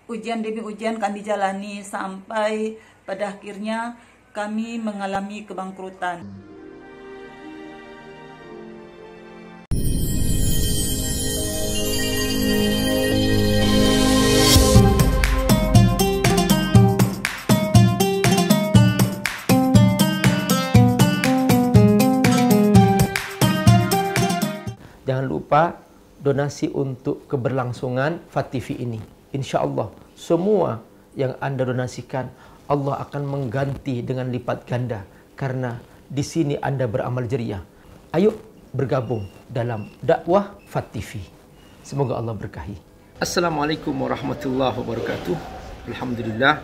ujian demi ujian kami jalani sampai pada akhirnya kami mengalami kebangkrutan. Jangan lupa donasi untuk keberlangsungan FAT-TV ini. Insya Allah semua yang Anda donasikan Allah akan mengganti dengan lipat ganda, karena di sini Anda beramal jariah. Ayo bergabung dalam dakwah FAT-TV. Semoga Allah berkahi. Assalamualaikum warahmatullahi wabarakatuh. Alhamdulillah,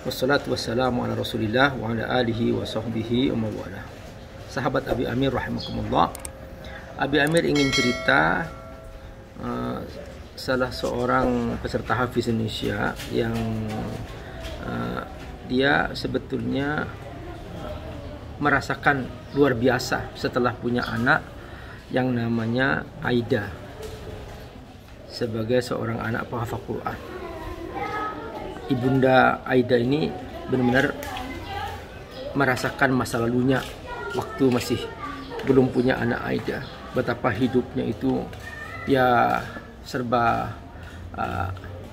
wassalatu wassalamu ala rasulillah wa ala alihi wa sahbihi wa mawala. Sahabat Abi Amir rahimakumullah, Abi Amir ingin cerita salah seorang peserta Hafiz Indonesia yang dia sebetulnya merasakan luar biasa setelah punya anak yang namanya Aida, sebagai seorang anak penghafal Quran. Ibunda Aida ini benar-benar merasakan masa lalunya waktu masih belum punya anak Aida, betapa hidupnya itu ya serba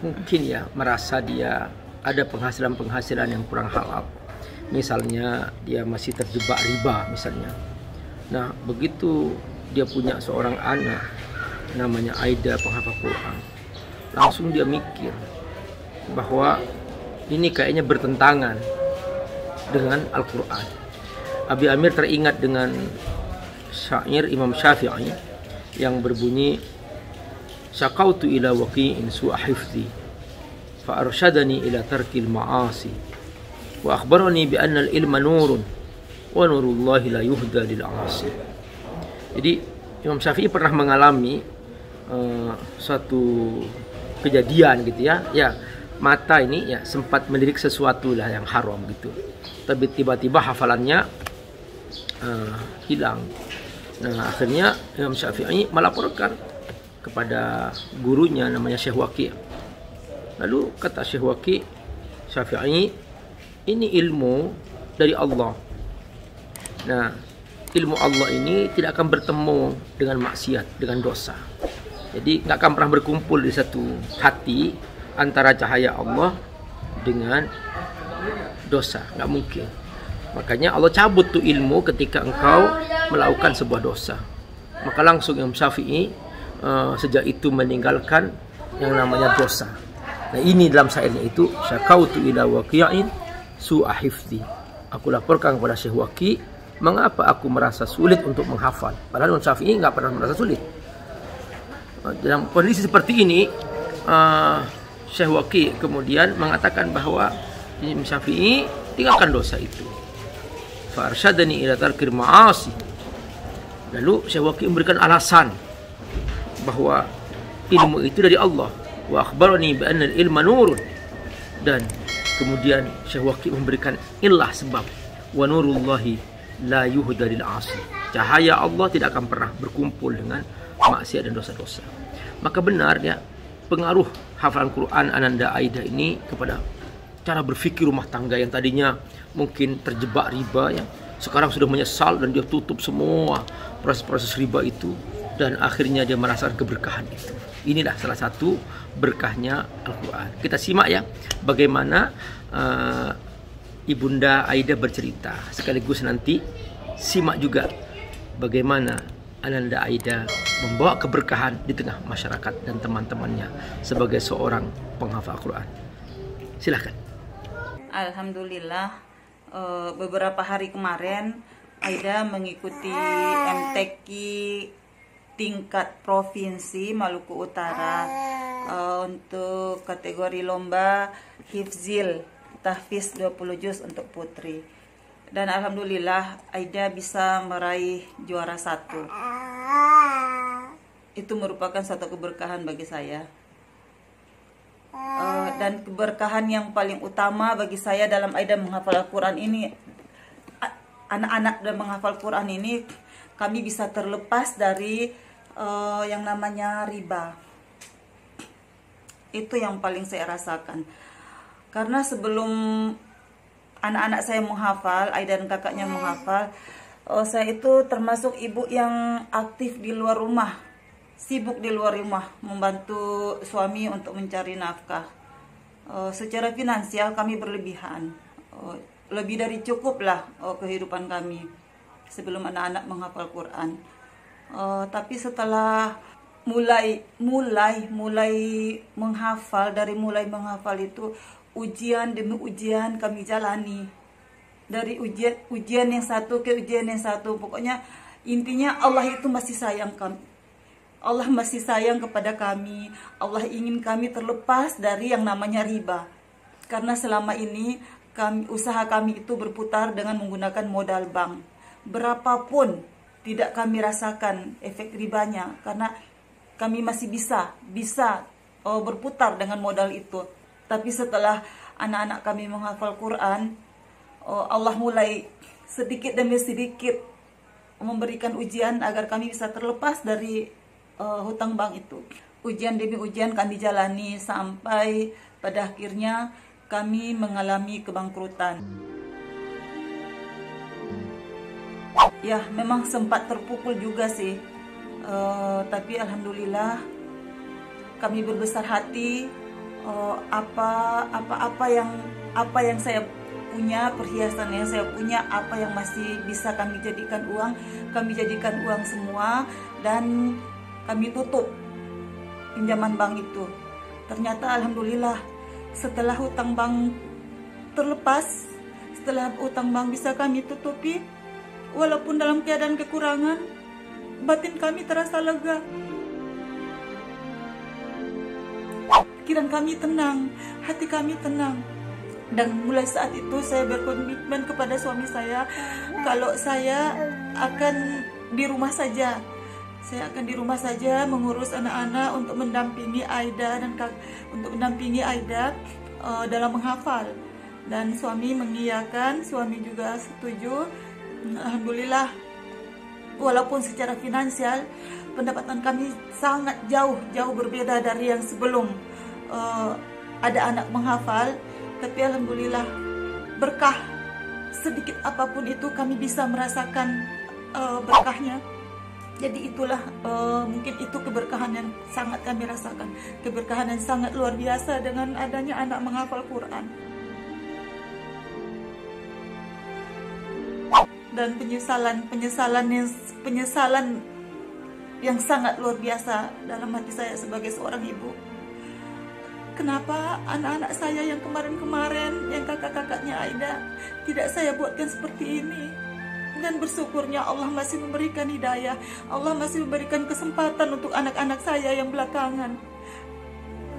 mungkin ya merasa dia ada penghasilan yang kurang halal. Misalnya dia masih terjebak riba misalnya. Nah, begitu dia punya seorang anak namanya Aida penghafal Quran, langsung dia mikir bahwa ini kayaknya bertentangan dengan Al-Quran. Abi Amir teringat dengan syair Imam Syafi'i yang berbunyi, syaqautu ila waqi'in su'a hifzi fa arsyadani ila tarkil ma'asi wa akhbarani bi anna al-ilma nurun wa nurullahi la yuhda lil 'asi. Jadi Imam Syafi'i pernah mengalami suatu kejadian gitu ya. Ya, mata ini ya sempat melirik sesuatu lah yang haram gitu. Tapi tiba-tiba hafalannya hilang. Nah, akhirnya Imam Syafi'i melaporkan kepada gurunya namanya Syekh Waqi'. Lalu kata Syekh Waqi', Syafi'i, ini ilmu dari Allah. Nah, ilmu Allah ini tidak akan bertemu dengan maksiat, dengan dosa. Jadi nggak akan pernah berkumpul di satu hati antara cahaya Allah dengan dosa, nggak mungkin. Makanya Allah cabut tuh ilmu ketika engkau melakukan sebuah dosa. Maka langsung Imam Syafi'i sejak itu meninggalkan yang namanya dosa. Nah, ini dalam syairnya itu, syaqautu ila waqi'in su'a hifzi. Aku laporkan kepada Syekh Waqi', mengapa aku merasa sulit untuk menghafal. Padahal Imam Syafi'i nggak pernah merasa sulit. Dalam kondisi seperti ini, Syekh Waqi' kemudian mengatakan bahwa Imam Syafi'i tinggalkan dosa itu. Fa arsyadani ila tarkil ma'asi. Lalu Syekh Waqi' memberikan alasan bahwa ilmu itu dari Allah. Wa akhbarani bi anna al-ilma nurun. Dan kemudian Syekh Waqi' memberikan illah sebab wa nurullahi la yuhda lil 'asi. Cahaya Allah tidak akan pernah berkumpul dengan maksiat dan dosa-dosa. Maka benar ya, pengaruh hafalan Quran Ananda Aida ini kepada cara berpikir rumah tangga yang tadinya mungkin terjebak riba ya, sekarang sudah menyesal dan dia tutup semua proses-proses riba itu, dan akhirnya dia merasakan keberkahan itu. Inilah salah satu berkahnya Al-Quran. Kita simak ya bagaimana Ibunda Aida bercerita, sekaligus nanti simak juga bagaimana Ananda Aida membawa keberkahan di tengah masyarakat dan teman-temannya sebagai seorang penghafal Al-Quran. Silahkan. Alhamdulillah, beberapa hari kemarin Aida mengikuti MTQ tingkat provinsi Maluku Utara untuk kategori lomba Hifzil Tahfiz 20 juz untuk putri. Dan alhamdulillah Aida bisa meraih juara 1. Itu merupakan suatu keberkahan bagi saya. Dan keberkahan yang paling utama bagi saya dalam Aida menghafal Al-Quran ini, anak-anak dan menghafal Quran ini, kami bisa terlepas dari yang namanya riba. Itu yang paling saya rasakan. Karena sebelum anak-anak saya menghafal, Aida dan kakaknya menghafal, saya itu termasuk ibu yang aktif di luar rumah, sibuk di luar rumah, membantu suami untuk mencari nafkah. Secara finansial kami berlebihan, lebih dari cukup lah kehidupan kami sebelum anak-anak menghafal Quran. Tapi setelah mulai menghafal, dari mulai menghafal itu ujian demi ujian kami jalani, dari ujian yang satu ke ujian yang satu. Pokoknya intinya Allah itu masih sayang kami. Allah masih sayang kepada kami. Allah ingin kami terlepas dari yang namanya riba. Karena selama ini usaha kami itu berputar dengan menggunakan modal bank. Berapapun tidak kami rasakan efek ribanya, karena kami masih bisa berputar dengan modal itu. Tapi setelah anak-anak kami menghafal Quran, Allah mulai sedikit demi sedikit memberikan ujian agar kami bisa terlepas dari hutang bank itu. Ujian demi ujian kami jalani sampai pada akhirnya kami mengalami kebangkrutan. Ya, memang sempat terpukul juga sih. Tapi alhamdulillah kami berbesar hati. Apa yang saya punya, perhiasan yang saya punya, apa yang masih bisa kami jadikan uang semua, dan kami tutup pinjaman bank itu. Ternyata alhamdulillah setelah hutang bank terlepas, setelah hutang bank bisa kami tutupi, walaupun dalam keadaan kekurangan, batin kami terasa lega. Pikiran kami tenang, hati kami tenang. Dan mulai saat itu saya berkomitmen kepada suami saya, kalau saya akan di rumah saja. Saya akan di rumah saja mengurus anak-anak untuk mendampingi Aida dalam menghafal. Dan suami mengiyakan, suami juga setuju. Alhamdulillah, walaupun secara finansial pendapatan kami sangat jauh berbeda dari yang sebelum ada anak menghafal, tapi alhamdulillah berkah sedikit apapun itu kami bisa merasakan berkahnya. Jadi itulah mungkin itu keberkahan yang sangat kami rasakan, keberkahan yang sangat luar biasa dengan adanya anak menghafal Quran. Dan penyesalan yang sangat luar biasa dalam hati saya sebagai seorang ibu. Kenapa anak-anak saya yang kemarin-kemarin, yang kakak-kakaknya Aida, tidak saya buatkan seperti ini? Dan bersyukurnya Allah masih memberikan hidayah, Allah masih memberikan kesempatan untuk anak-anak saya yang belakangan.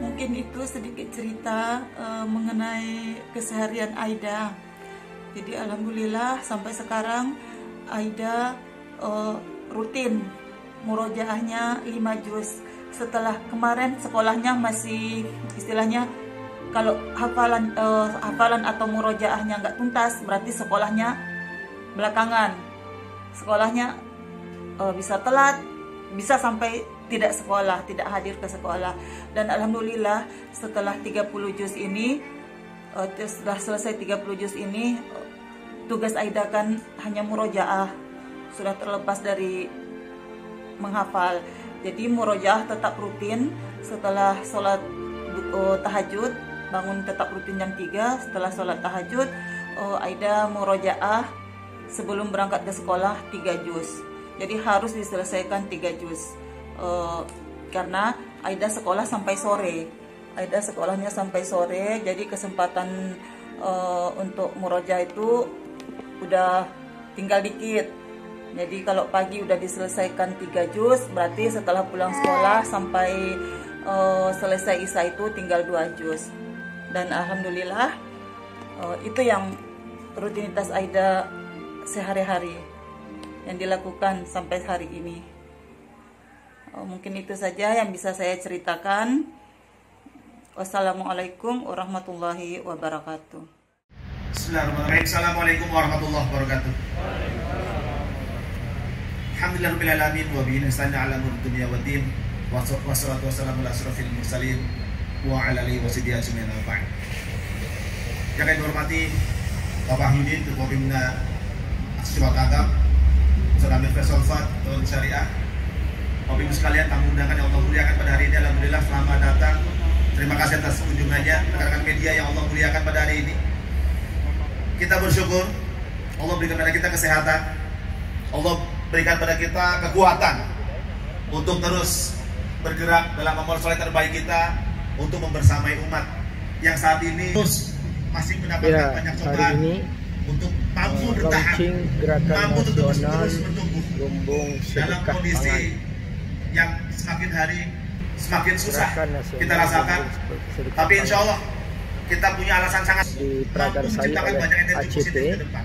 Mungkin itu sedikit cerita mengenai keseharian Aida. Jadi alhamdulillah sampai sekarang Aida rutin murojaahnya 5 juz. Setelah kemarin sekolahnya masih istilahnya, kalau hafalan atau murojaahnya nggak tuntas, berarti sekolahnya belakangan. Sekolahnya bisa telat, bisa sampai tidak sekolah, tidak hadir ke sekolah. Dan alhamdulillah setelah 30 juz ini, setelah selesai 30 juz ini, tugas Aida kan hanya murojaah, sudah terlepas dari menghafal. Jadi murojaah tetap rutin. Setelah sholat tahajud, bangun tetap rutin jam 3. Setelah sholat tahajud, Aida murojaah sebelum berangkat ke sekolah 3 juz. Jadi harus diselesaikan 3 juz. Karena Aida sekolah sampai sore. Aida sekolahnya sampai sore, jadi kesempatan untuk murojaah itu udah tinggal dikit. Jadi kalau pagi udah diselesaikan 3 juz, berarti setelah pulang sekolah sampai selesai isya itu tinggal 2 juz. Dan alhamdulillah itu yang rutinitas Aida sehari-hari yang dilakukan sampai hari ini. Mungkin itu saja yang bisa saya ceritakan. Wassalamualaikum warahmatullahi wabarakatuh. Bismillahirrahmanirrahim. Assalamualaikum warahmatullahi wabarakatuh. Alhamdulillahirabbil alamin wa bihi nasta'inu ala umuri dunya waddin. Wassalatu wassalamu ala asyrofil mursalin wa ala alihi washabihi ajmain. Yang kami hormati Bapak Yudin, Ketua Pembina Aksi Syahwaki Agam, Ustaz Amir Faisal Fat, Ketua Syariah. Bapak Ibu sekalian, tamu undangan yang Allah muliakan pada hari ini, alhamdulillah selamat datang. Terima kasih atas kunjungannya, rekan-rekan media yang Allah muliakan pada hari ini. Kita bersyukur Allah berikan pada kita kesehatan, Allah berikan pada kita kekuatan untuk terus bergerak dalam amal soleh terbaik kita untuk membersamai umat yang saat ini terus masih mendapatkan banyak cobaan untuk mampu bertahan, mampu untuk terus bertumbuh dalam kondisi yang semakin hari semakin susah kita rasakan. Tapi insya Allah kita punya alasan sangat mampu menciptakan banyak energi positif ke depan.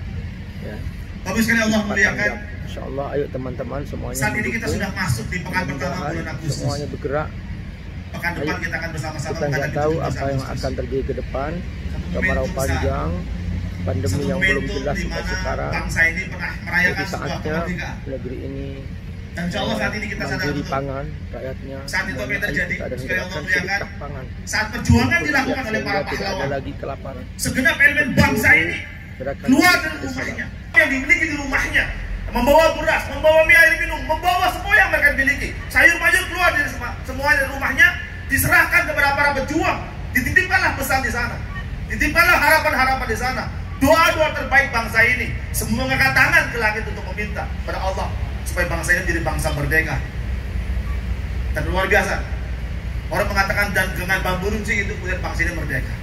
Bapak sekali Allah muliakan. Insya Allah, ayo teman-teman semuanya. Saat ini kita sudah masuk di pekan pertama bulan Agustus. Semuanya bergerak. Pekan depan kita akan bersama-sama. Kita nggak tahu apa yang akan terjadi ke depan. Kemarau panjang, pandemi yang belum jelas sampai sekarang. Bangsa ini pernah merayakan sebuah kemerdekaan. Negeri ini dan insya Allah saat ini kita sadar betul pangan rakyatnya. Saat itu apa yang terjadi? Sekali Allah muliakan. Saat perjuangan perjuangan dilakukan oleh para pahlawan, lagi kelaparan. segenap elemen bangsa ini keluar dari rumahnya, yang dimiliki di rumahnya, membawa beras, membawa mie air minum, membawa semua yang mereka miliki, sayur mayur keluar dari semua dari rumahnya, diserahkan kepada para pejuang. Dititipkanlah pesan di sana, dititipkanlah harapan-harapan di sana, doa-doa terbaik bangsa ini. Semua mengangkat tangan ke langit untuk meminta pada Allah supaya bangsa ini menjadi bangsa merdeka. Dan luar biasa, orang mengatakan dan dengan bambu runcing itu kemudian bangsa ini merdeka.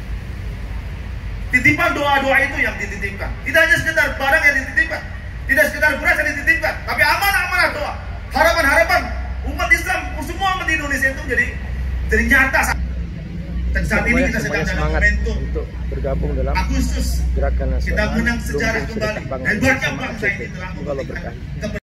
Titipan doa-doa itu yang dititipkan. Tidak hanya sekedar barang yang dititipkan, tidak sekedar beras yang dititipkan, tapi amanah-amanah doa, harapan-harapan umat Islam, semua umat di Indonesia itu jadi nyata. Dan saat ini kita sedang dalam momentum untuk bergabung dalam Agustus gerakan nasional. kita menang sejarah kembali. Dan banyak bangsa ini telah membuktikan